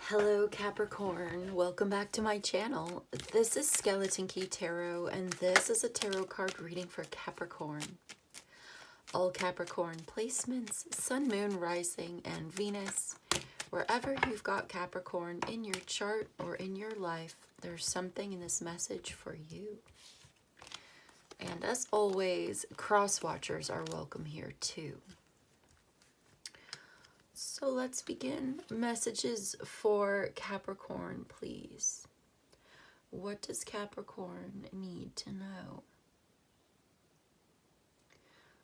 Hello Capricorn, welcome back to my channel. This is Skeleton Key Tarot and this is a tarot card reading for Capricorn. All Capricorn placements, Sun, Moon, Rising, and Venus. Wherever you've got Capricorn in your chart or in your life, there's something in this message for you. And as always, cross watchers are welcome here too. So let's begin. Messages for Capricorn, please. What does Capricorn need to know?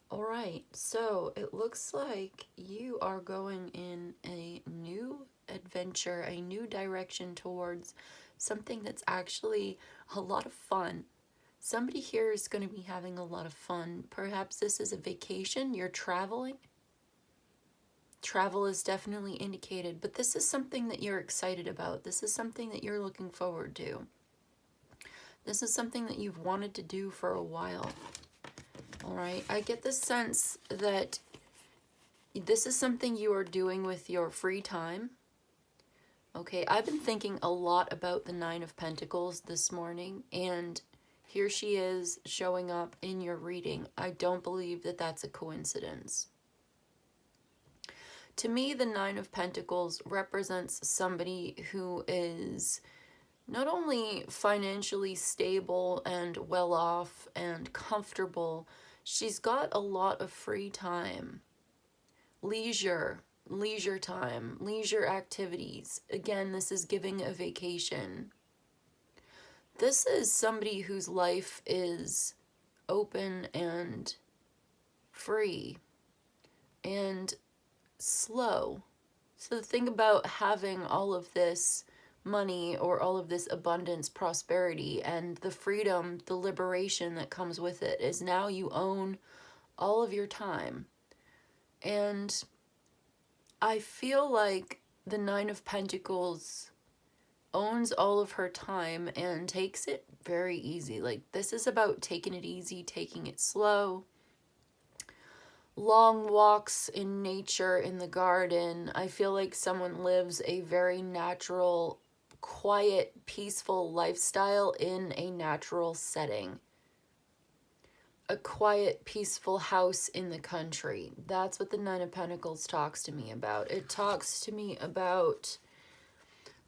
All right, so it looks like you are going in a new adventure, a new direction towards something that's actually a lot of fun. Somebody here is going to be having a lot of fun. Perhaps this is a vacation, you're traveling. Travel is definitely indicated, but this is something that you're excited about. This is something that you're looking forward to. This is something that you've wanted to do for a while. All right, I get the sense that this is something you are doing with your free time. Okay, I've been thinking a lot about the Nine of Pentacles this morning, and here she is showing up in your reading. I don't believe that that's a coincidence. To me, the Nine of Pentacles represents somebody who is not only financially stable and well off and comfortable, she's got a lot of free time, leisure time, leisure activities. Again, this is giving a vacation. This is somebody whose life is open and free and slow. So the thing about having all of this money or all of this abundance, prosperity, and the freedom, the liberation that comes with it is now you own all of your time. And I feel like the Nine of Pentacles owns all of her time and takes it very easy. Like, this is about taking it easy, taking it slow. Long walks in nature, in the garden. I feel like someone lives a very natural, quiet, peaceful lifestyle in a natural setting. A quiet, peaceful house in the country. That's what the Nine of Pentacles talks to me about. It talks to me about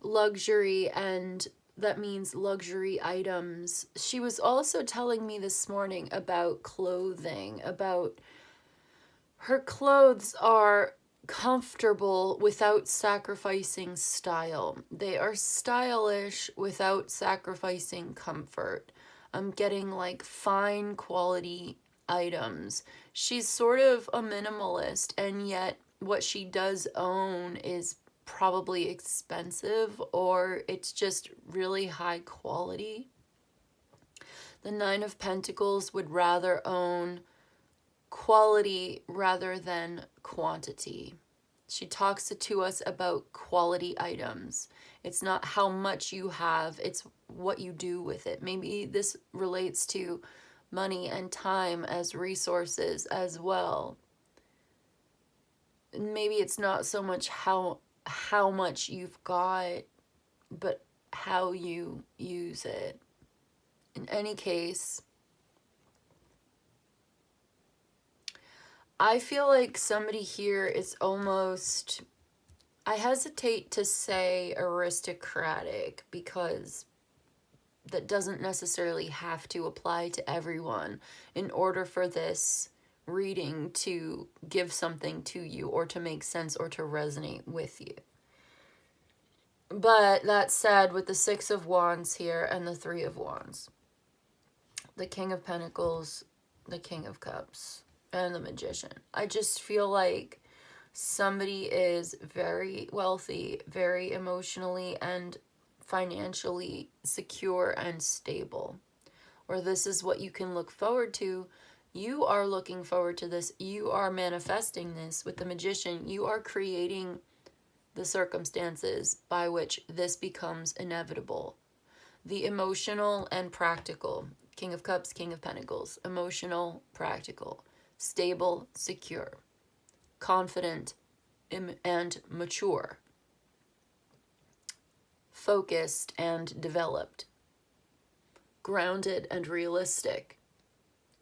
luxury, and that means luxury items. She was also telling me this morning about clothing, about her clothes are comfortable without sacrificing style. They are stylish without sacrificing comfort. I'm getting like fine quality items. She's sort of a minimalist, and yet what she does own is probably expensive, or it's just really high quality. The Nine of Pentacles would rather own quality rather than quantity. She talks to us about quality items. It's not how much you have, it's what you do with it. Maybe this relates to money and time as resources as well. Maybe it's not so much how much you've got, but how you use it. In any case, I feel like somebody here is almost, I hesitate to say aristocratic, because that doesn't necessarily have to apply to everyone in order for this reading to give something to you or to make sense or to resonate with you. But that said, with the Six of Wands here and the Three of Wands, the King of Pentacles, the King of Cups, and the Magician, I just feel like somebody is very wealthy, very emotionally and financially secure and stable, or this is what you can look forward to. You are looking forward to this. You are manifesting this with the Magician. You are creating the circumstances by which this becomes inevitable. The emotional and practical. King of Cups, King of Pentacles. Emotional, practical. Stable, secure, confident, and mature. focused and developed, grounded and realistic,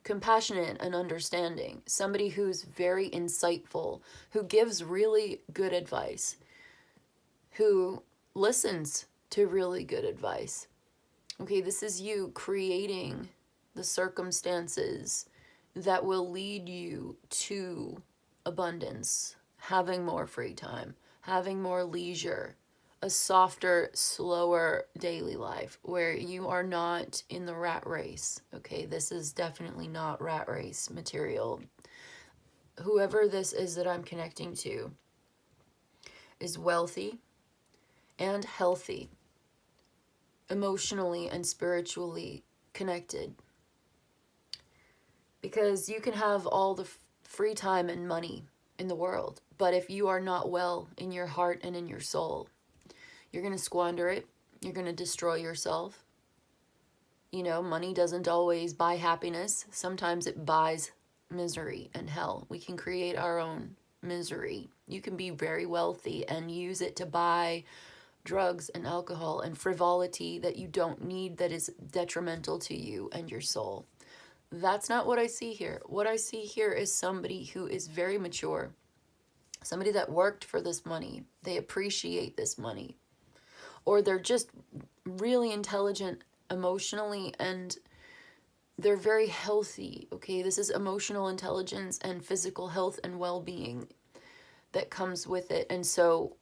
compassionate and understanding, somebody who's very insightful, who gives really good advice, who listens to really good advice. Okay, this is you creating the circumstances that will lead you to abundance, having more free time, having more leisure, a softer, slower daily life where you are not in the rat race. Okay, this is definitely not rat race material. Whoever this is that I'm connecting to is wealthy and healthy, emotionally and spiritually connected. Because you can have all the free time and money in the world, but if you are not well in your heart and in your soul, you're going to squander it. You're going to destroy yourself. You know, money doesn't always buy happiness. Sometimes it buys misery and hell. We can create our own misery. You can be very wealthy and use it to buy drugs and alcohol and frivolity that you don't need, that is detrimental to you and your soul. That's not what I see here. What I see here is somebody who is very mature, somebody that worked for this money. They appreciate this money, or they're just really intelligent emotionally and they're very healthy. Okay, this is emotional intelligence and physical health and well-being that comes with it. And so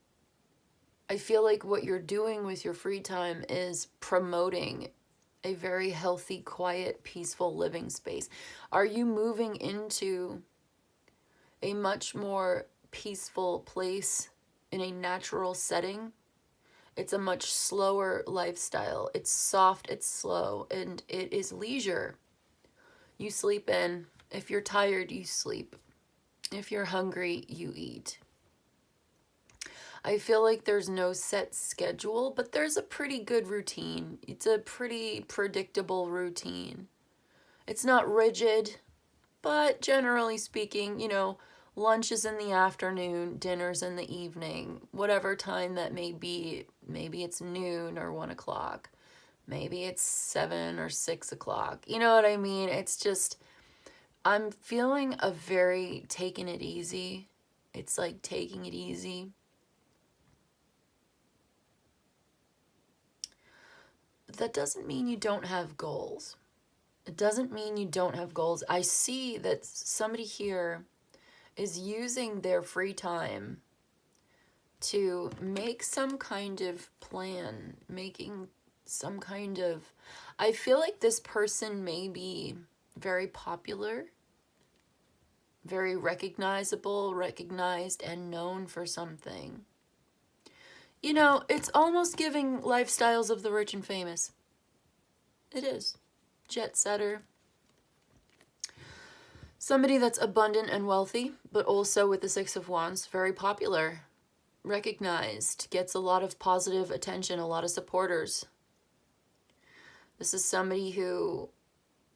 I feel like what you're doing with your free time is promoting a very healthy, quiet, peaceful living space. Are you moving into a much more peaceful place in a natural setting? It's a much slower lifestyle. It's soft, it's slow, and it is leisure. You sleep in. If you're tired, you sleep. If you're hungry, you eat. I feel like there's no set schedule, but there's a pretty good routine. It's a pretty predictable routine. It's not rigid, but generally speaking, you know, lunch is in the afternoon, dinner's in the evening, whatever time that may be. Maybe it's noon or 1 o'clock. Maybe it's 7 or 6 o'clock. You know what I mean? It's just, I'm feeling a very taking it easy. It's like taking it easy. That doesn't mean you don't have goals. It doesn't mean you don't have goals. I see that somebody here is using their free time to make some kind of plan, making some kind of, I feel like this person may be very popular, very recognized and known for something. You know, it's almost giving lifestyles of the rich and famous. It is. Jet setter. Somebody that's abundant and wealthy, but also with the Six of Wands, very popular, recognized, gets a lot of positive attention, a lot of supporters. This is somebody who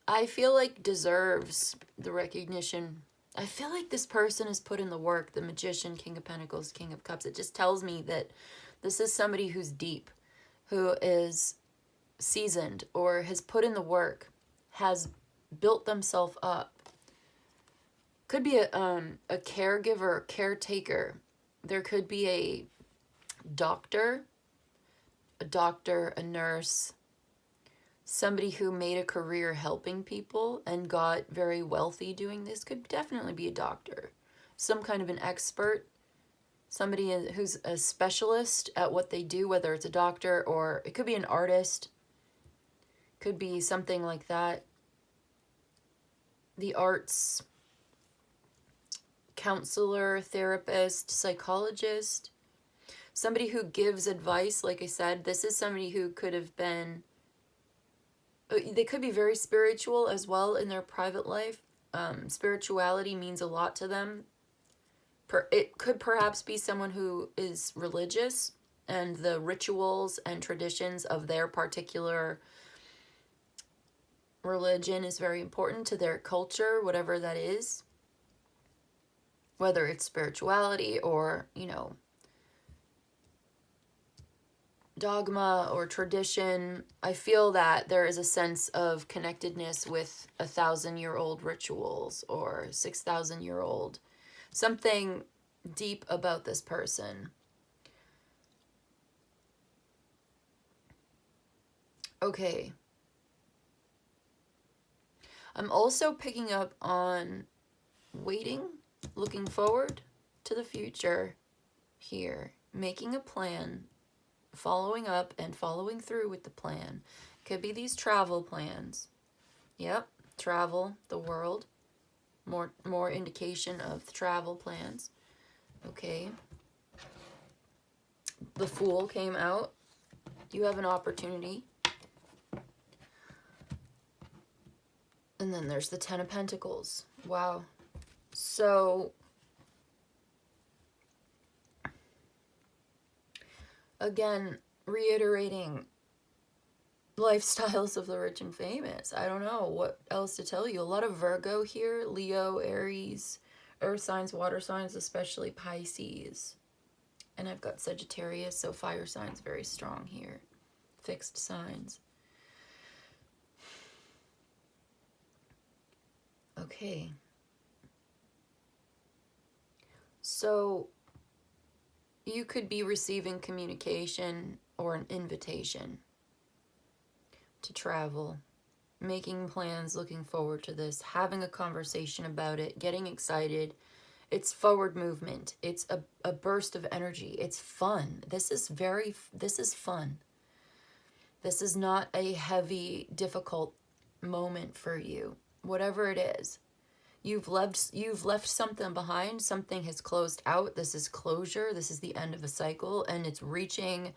I feel like deserves the recognition. I feel like this person has put in the work, the Magician, King of Pentacles, King of Cups. It just tells me that this is somebody who's deep, who is seasoned, or has put in the work, has built themselves up. Could be a caregiver, caretaker. There could be a doctor, a nurse, somebody who made a career helping people and got very wealthy doing this. Could definitely be a doctor, some kind of an expert, somebody who's a specialist at what they do, whether it's a doctor or it could be an artist, could be something like that. The arts, counselor, therapist, psychologist, somebody who gives advice. Like I said, this is somebody who could have been, they could be very spiritual as well in their private life. Spirituality means a lot to them. It could perhaps be someone who is religious, and the rituals and traditions of their particular religion is very important to their culture, whatever that is. Whether it's spirituality or, you know, dogma or tradition. I feel that there is a sense of connectedness with 1,000-year-old rituals or 6,000-year-old. Something deep about this person. Okay. I'm also picking up on waiting, looking forward to the future here, making a plan, following up and following through with the plan. Could be these travel plans. Yep, travel, the world. More indication of the travel plans. Okay. The Fool came out. You have an opportunity. And then there's the Ten of Pentacles. Wow. So, again, reiterating lifestyles of the rich and famous. I don't know what else to tell you. A lot of Virgo here, Leo, Aries, earth signs, water signs, especially Pisces. And I've got Sagittarius, so fire signs very strong here. Fixed signs. Okay. So you could be receiving communication or an invitation to travel, making plans, looking forward to this, having a conversation about it, getting excited. It's forward movement. It's a burst of energy. It's fun. This is fun. This is not a heavy, difficult moment for you. Whatever it is. You've left something behind. Something has closed out. This is closure. This is the end of a cycle, and it's reaching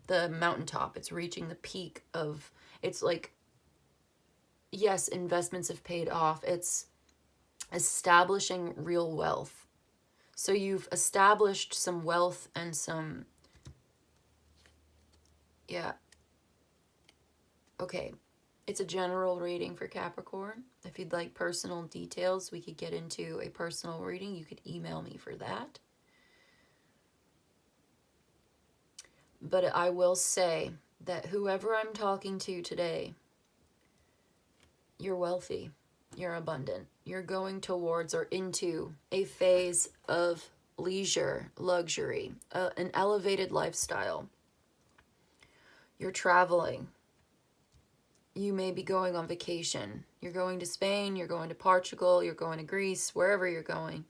the mountaintop. It's reaching the peak of, it's like, yes, investments have paid off. It's establishing real wealth. So you've established some wealth and some, yeah. Okay. It's a general reading for Capricorn. If you'd like personal details, we could get into a personal reading. You could email me for that. But I will say that whoever I'm talking to today, you're wealthy, you're abundant, you're going towards or into a phase of leisure, luxury, an elevated lifestyle. You're traveling. You may be going on vacation. You're going to Spain, you're going to Portugal, you're going to Greece, wherever you're going.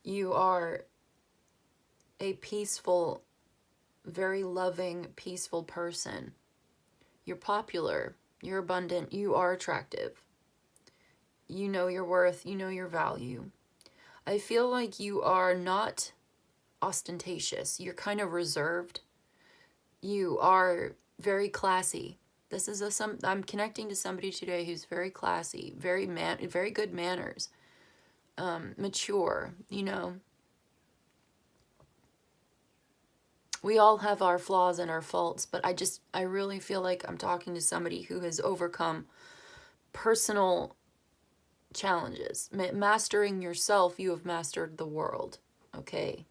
You are a peaceful, very loving, peaceful person. You're popular, you're abundant, you are attractive. You know your worth, you know your value. I feel like you are not ostentatious. You're kind of reserved. You are very classy. This is I'm connecting to somebody today who's very classy, very good manners, mature, you know. We all have our flaws and our faults, but I really feel like I'm talking to somebody who has overcome personal challenges. Mastering yourself, you have mastered the world, okay?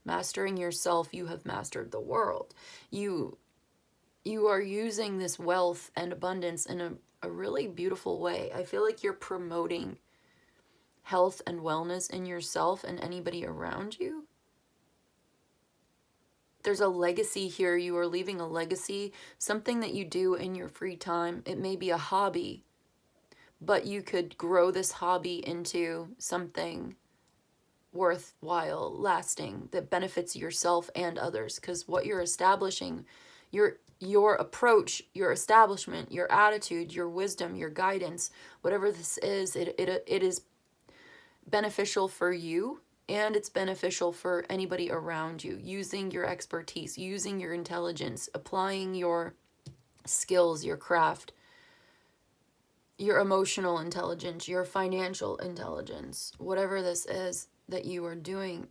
Mastering yourself, you have mastered the world. You are using this wealth and abundance in a really beautiful way. I feel like you're promoting health and wellness in yourself and anybody around you. There's a legacy here. You are leaving a legacy, something that you do in your free time. It may be a hobby, but you could grow this hobby into something worthwhile, lasting, that benefits yourself and others. Because what you're establishing, your approach, your establishment, your attitude, your wisdom, your guidance, whatever this is, it is beneficial for you, and it's beneficial for anybody around you. Using your expertise, using your intelligence, applying your skills, your craft, your emotional intelligence, your financial intelligence, whatever this is that you are doing.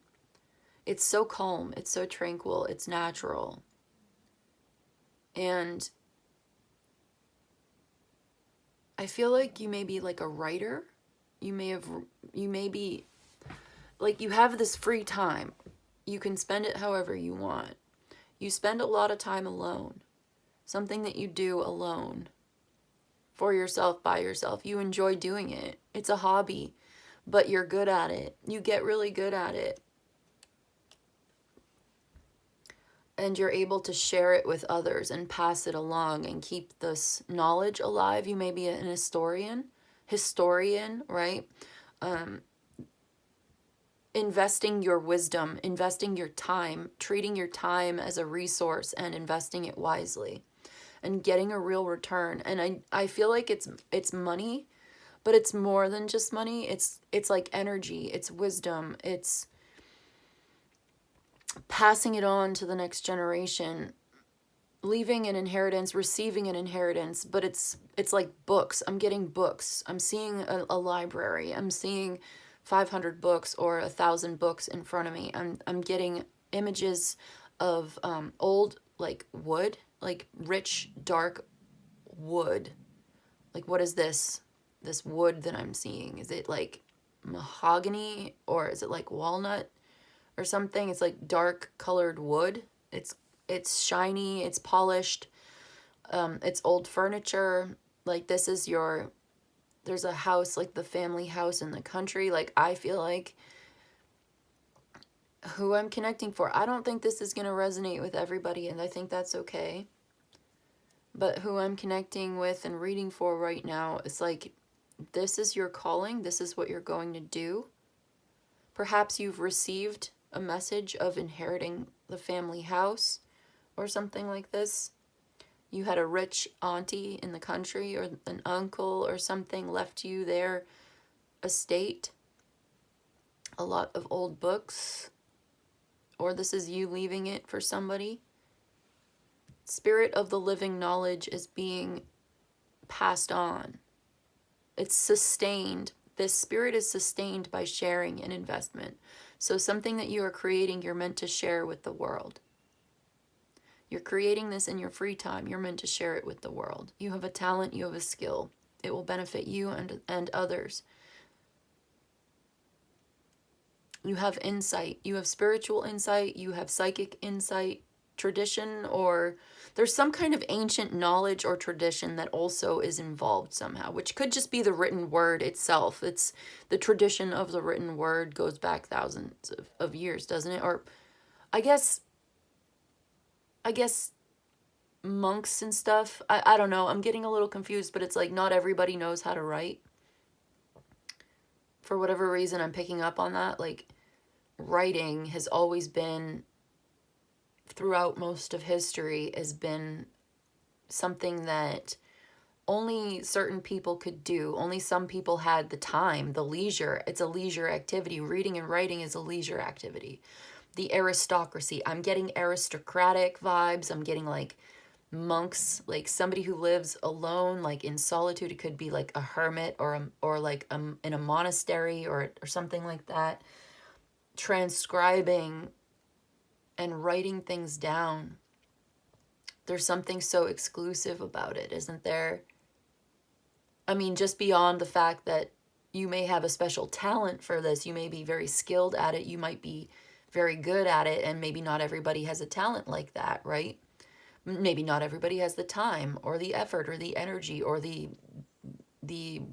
It's so calm, it's so tranquil, it's natural. And I feel like you may be like a writer. You may be like, you have this free time. You can spend it however you want. You spend a lot of time alone. Something that you do alone. For yourself, by yourself. You enjoy doing it. It's a hobby, but you're good at it. You get really good at it. And you're able to share it with others and pass it along and keep this knowledge alive. You may be an historian, right? Investing your wisdom, investing your time, treating your time as a resource and investing it wisely and getting a real return. And I feel like it's money, but it's more than just money. It's like energy, it's wisdom, it's passing it on to the next generation, leaving an inheritance, receiving an inheritance, but it's like books. I'm getting books. I'm seeing a library. I'm seeing 500 books or 1,000 books in front of me. I'm getting images of old, like wood, like rich, dark wood. Like, what is this wood that I'm seeing? Is it like mahogany or is it like walnut or something? It's like dark colored wood. It's shiny, it's polished, it's old furniture. Like, this is there's a house, like the family house in the country. Like, I feel like who I'm connecting for, I don't think this is going to resonate with everybody, and I think that's okay. But who I'm connecting with and reading for right now, it's like, this is your calling. This is what you're going to do. Perhaps you've received a message of inheriting the family house or something like this. You had a rich auntie in the country or an uncle or something left you their estate, a lot of old books, or this is you leaving it for somebody. Spirit of the living knowledge is being passed on. It's sustained. This spirit is sustained by sharing and investment. So something that you are creating, you're meant to share with the world. You're creating this in your free time. You're meant to share it with the world. You have a talent. You have a skill. It will benefit you and others. You have insight. You have spiritual insight. You have psychic insight, tradition, or there's some kind of ancient knowledge or tradition that also is involved somehow, which could just be the written word itself. It's the tradition of the written word goes back thousands of years, doesn't it? Or I guess monks and stuff. I don't know. I'm getting a little confused, but it's like not everybody knows how to write. For whatever reason, I'm picking up on that. Like, writing has always been, throughout most of history, has been something that only certain people could do. Only some people had the time, the leisure. It's a leisure activity. Reading and writing is a leisure activity. The aristocracy. I'm getting aristocratic vibes. I'm getting like monks, like somebody who lives alone, like in solitude. It could be like a hermit or like in a monastery or something like that. Transcribing and writing things down. There's something so exclusive about it, isn't there? I mean, just beyond the fact that you may have a special talent for this, you may be very skilled at it, you might be very good at it, and maybe not everybody has a talent like that, right? Maybe not everybody has the time or the effort or the energy or the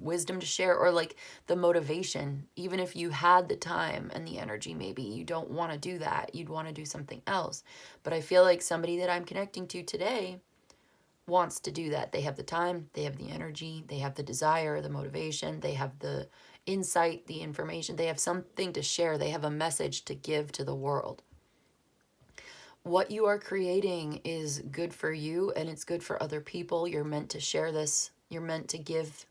wisdom to share, or like the motivation. Even if you had the time and the energy, maybe you don't want to do that. You'd want to do something else. But I feel like somebody that I'm connecting to today wants to do that. They have the time, they have the energy, they have the desire, the motivation, they have the insight, the information, they have something to share, they have a message to give to the world. What you are creating is good for you and it's good for other people. You're meant to share this. You're meant to give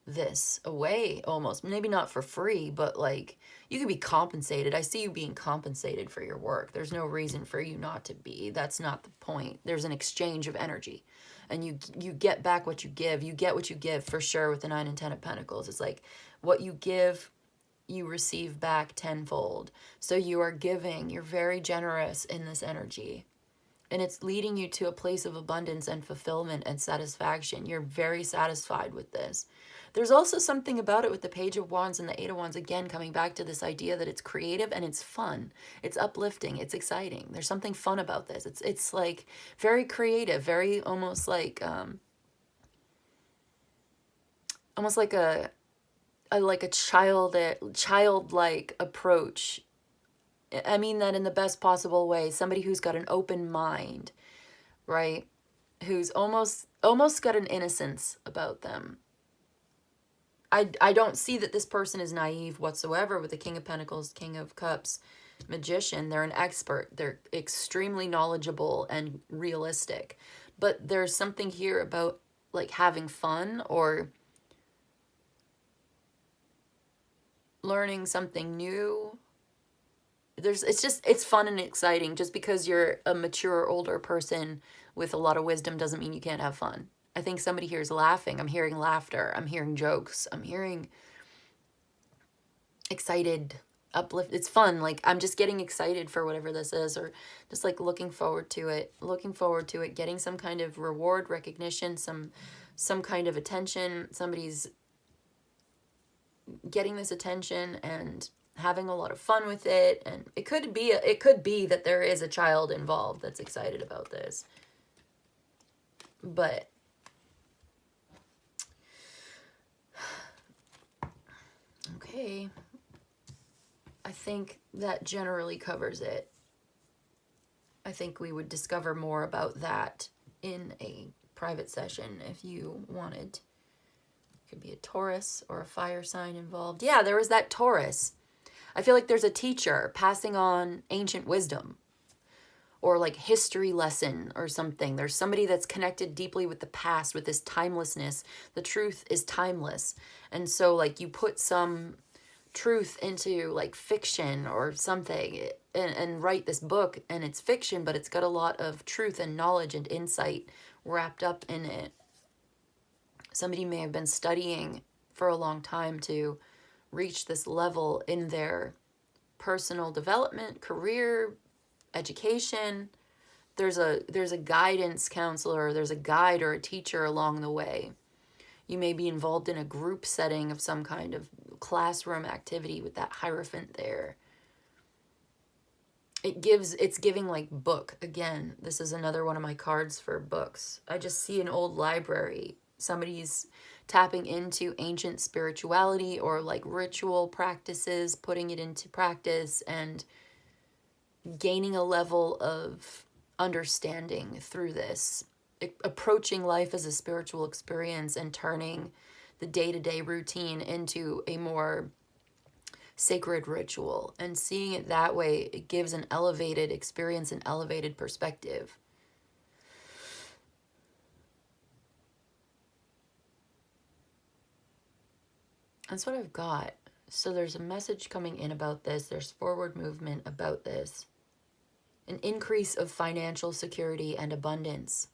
this away, almost. Maybe not for free, but like you can be compensated. I see you being compensated for your work. There's no reason for you not to be. That's not the point. There's an exchange of energy, and you get back what you give. You get what you give, for sure, with the 9 and 10 of Pentacles. It's like what you give, you receive back tenfold. So you are giving. You're very generous in this energy. And it's leading you to a place of abundance and fulfillment and satisfaction. You're very satisfied with this. There's also something about it with the Page of Wands and the Eight of Wands, again, coming back to this idea that it's creative and it's fun. It's uplifting. It's exciting. There's something fun about this. It's like very creative, very almost like a childlike approach. I mean that in the best possible way. Somebody who's got an open mind, right? Who's almost got an innocence about them. I don't see that this person is naive whatsoever with the King of Pentacles, King of Cups, Magician. They're an expert. They're extremely knowledgeable and realistic. But there's something here about like having fun or learning something new. It's fun and exciting. Just because you're a mature older person with a lot of wisdom doesn't mean you can't have fun. I think somebody here is laughing. I'm hearing laughter. I'm hearing jokes. I'm hearing excited, uplift. It's fun. Like, I'm just getting excited for whatever this is, or just like looking forward to it, getting some kind of reward, recognition, some kind of attention. Somebody's getting this attention and having a lot of fun with it. And it could be that there is a child involved that's excited about this. But okay, I think that generally covers it. I think we would discover more about that in a private session if you wanted. Could be a Taurus or a fire sign involved. Yeah, there was that Taurus. I feel like there's a teacher passing on ancient wisdom or like history lesson or something. There's somebody that's connected deeply with the past, with this timelessness. The truth is timeless. And so like you put some truth into like fiction or something and write this book, and it's fiction, but it's got a lot of truth and knowledge and insight wrapped up in it. Somebody may have been studying for a long time to reach this level in their personal development, career, education. There's a guidance counselor, there's a guide or a teacher along the way. You may be involved in a group setting of some kind of classroom activity with that Hierophant there. It's giving like book. Again, this is another one of my cards for books. I just see an old library. Somebody's tapping into ancient spirituality or like ritual practices, putting it into practice and gaining a level of understanding through this, approaching life as a spiritual experience and turning the day-to-day routine into a more sacred ritual. And seeing it that way, it gives an elevated experience, an elevated perspective. That's what I've got. So there's a message coming in about this. There's forward movement about this. An increase of financial security and abundance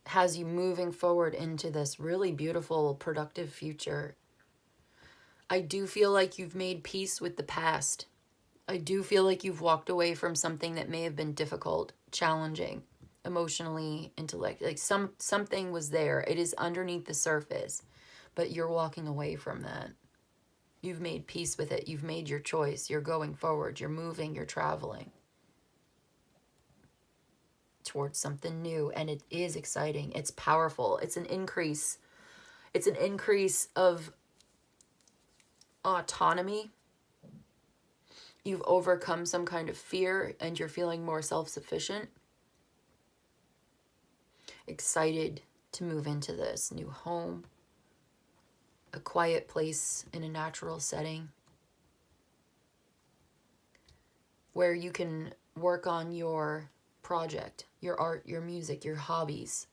has you moving forward into this really beautiful, productive future. I do feel like you've made peace with the past. I do feel like you've walked away from something that may have been difficult, challenging, emotionally, intellectually. Like something was there. It is underneath the surface, but you're walking away from that. You've made peace with it. You've made your choice. You're going forward. You're moving. You're traveling towards something new. And it is exciting. It's powerful. It's an increase. It's an increase of autonomy. You've overcome some kind of fear and you're feeling more self-sufficient. Excited to move into this new home. A quiet place in a natural setting where you can work on your project, your art, your music, your hobbies.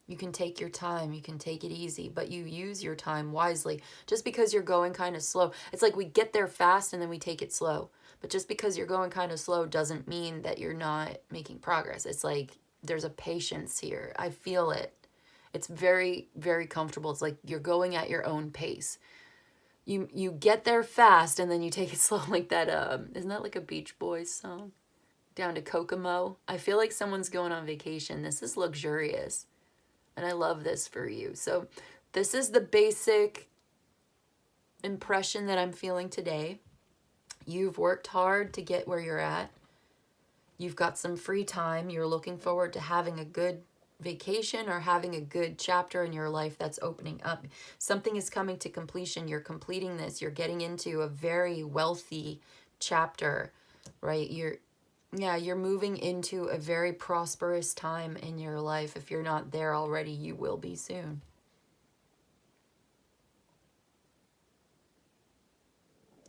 You can take your time, you can take it easy, but you use your time wisely. Just because you're going kind of slow, it's like we get there fast and then we take it slow. But just because you're going kind of slow doesn't mean that you're not making progress. It's like there's a patience here. I feel it. It's very, very comfortable. It's like you're going at your own pace. You get there fast and then you take it slow, like that. Isn't that like a Beach Boys song? down to Kokomo. I feel like someone's going on vacation. This is luxurious. And I love this for you. So this is the basic impression that I'm feeling today. You've worked hard to get where you're at. You've got some free time. You're looking forward to having a good vacation or having a good chapter in your life that's opening up. Something is coming to completion. You're completing this. You're getting into a very wealthy chapter, right? You're moving into a very prosperous time in your life. If you're not there already, you will be soon.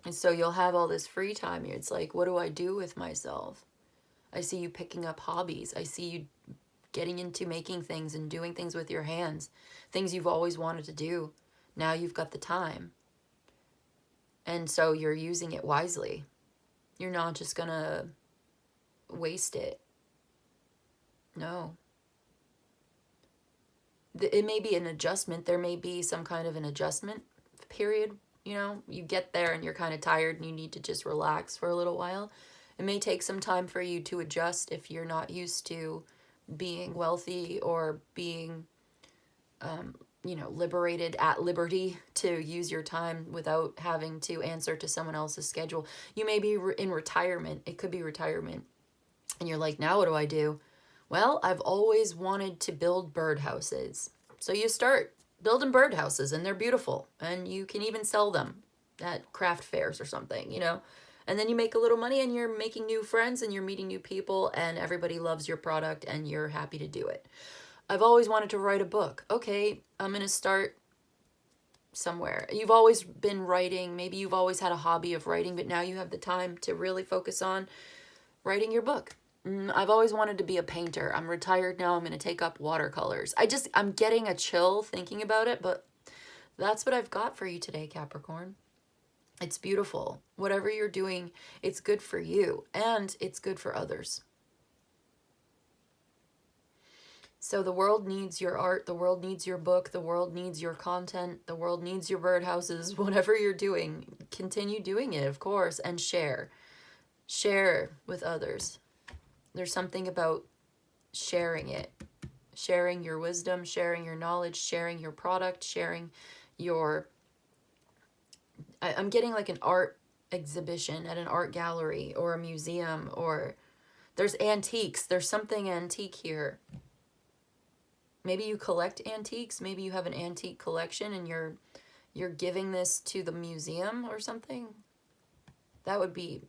And so you'll have all this free time. It's like, what do I do with myself? I see you picking up hobbies. I see you getting into making things and doing things with your hands. Things you've always wanted to do. Now you've got the time. And so you're using it wisely. You're not just going to waste it. No. It may be an adjustment. There may be some kind of an adjustment period. You know, you get there and you're kind of tired and you need to just relax for a little while. It may take some time for you to adjust if you're not used to being wealthy or being, liberated at liberty to use your time without having to answer to someone else's schedule. You may be in retirement. It could be retirement. And you're like, now what do I do? Well, I've always wanted to build birdhouses. So you start building birdhouses and they're beautiful. And you can even sell them at craft fairs or something, And then you make a little money and you're making new friends and you're meeting new people and everybody loves your product and you're happy to do it. I've always wanted to write a book. Okay, I'm going to start somewhere. You've always been writing. Maybe you've always had a hobby of writing, but now you have the time to really focus on writing your book. I've always wanted to be a painter. I'm retired now. I'm going to take up watercolors. I'm getting a chill thinking about it, but that's what I've got for you today, Capricorn. It's beautiful. Whatever you're doing, it's good for you and it's good for others. So the world needs your art. The world needs your book. The world needs your content. The world needs your birdhouses. Whatever you're doing, continue doing it, of course, and share. Share with others. There's something about sharing it. Sharing your wisdom, sharing your knowledge, sharing your product, sharing your... I'm getting like an art exhibition at an art gallery or a museum, or there's antiques. There's something antique here. Maybe you collect antiques. Maybe you have an antique collection and you're giving this to the museum or something. That would be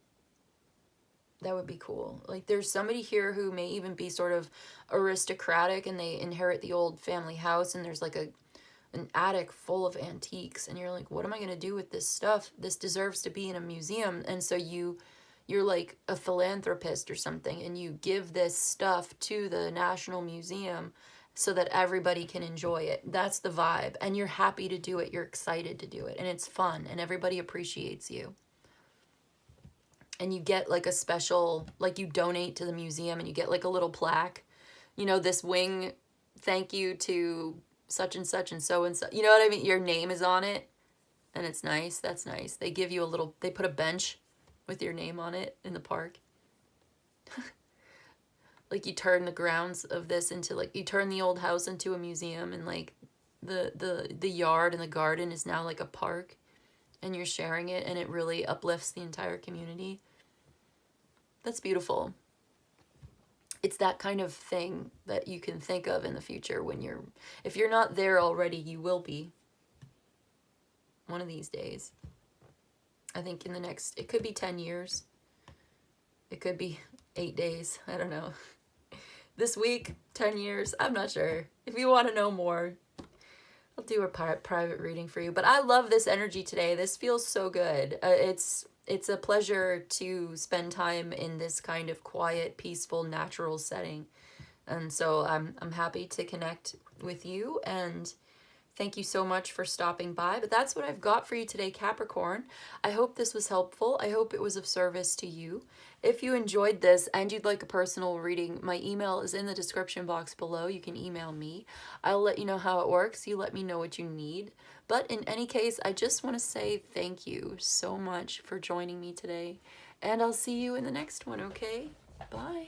cool. Like there's somebody here who may even be sort of aristocratic and they inherit the old family house and there's like an attic full of antiques and you're like, what am I going to do with this stuff? This deserves to be in a museum. And so you're like a philanthropist or something and you give this stuff to the National Museum so that everybody can enjoy it. That's the vibe. And you're happy to do it. You're excited to do it. And it's fun and everybody appreciates you. And you get like a special, like you donate to the museum and you get like a little plaque, this wing, thank you to such and such and so. You know what I mean? Your name is on it and it's nice. That's nice. They give you they put a bench with your name on it in the park. Like you turn the grounds of this into you turn the old house into a museum and like the yard and the garden is now like a park and you're sharing it and it really uplifts the entire community. That's beautiful. It's that kind of thing that you can think of in the future if you're not there already, you will be one of these days. I think it could be 10 years. It could be 8 days. I don't know. This week, 10 years, I'm not sure. If you want to know more, I'll do a private reading for you. But I love this energy today. This feels so good. It's a pleasure to spend time in this kind of quiet, peaceful, natural setting. And so I'm happy to connect with you and thank you so much for stopping by. But that's what I've got for you today, Capricorn. I hope this was helpful. I hope it was of service to you. If you enjoyed this and you'd like a personal reading, my email is in the description box below. You can email me. I'll let you know how it works. You let me know what you need. But in any case, I just want to say thank you so much for joining me today. And I'll see you in the next one, okay? Bye.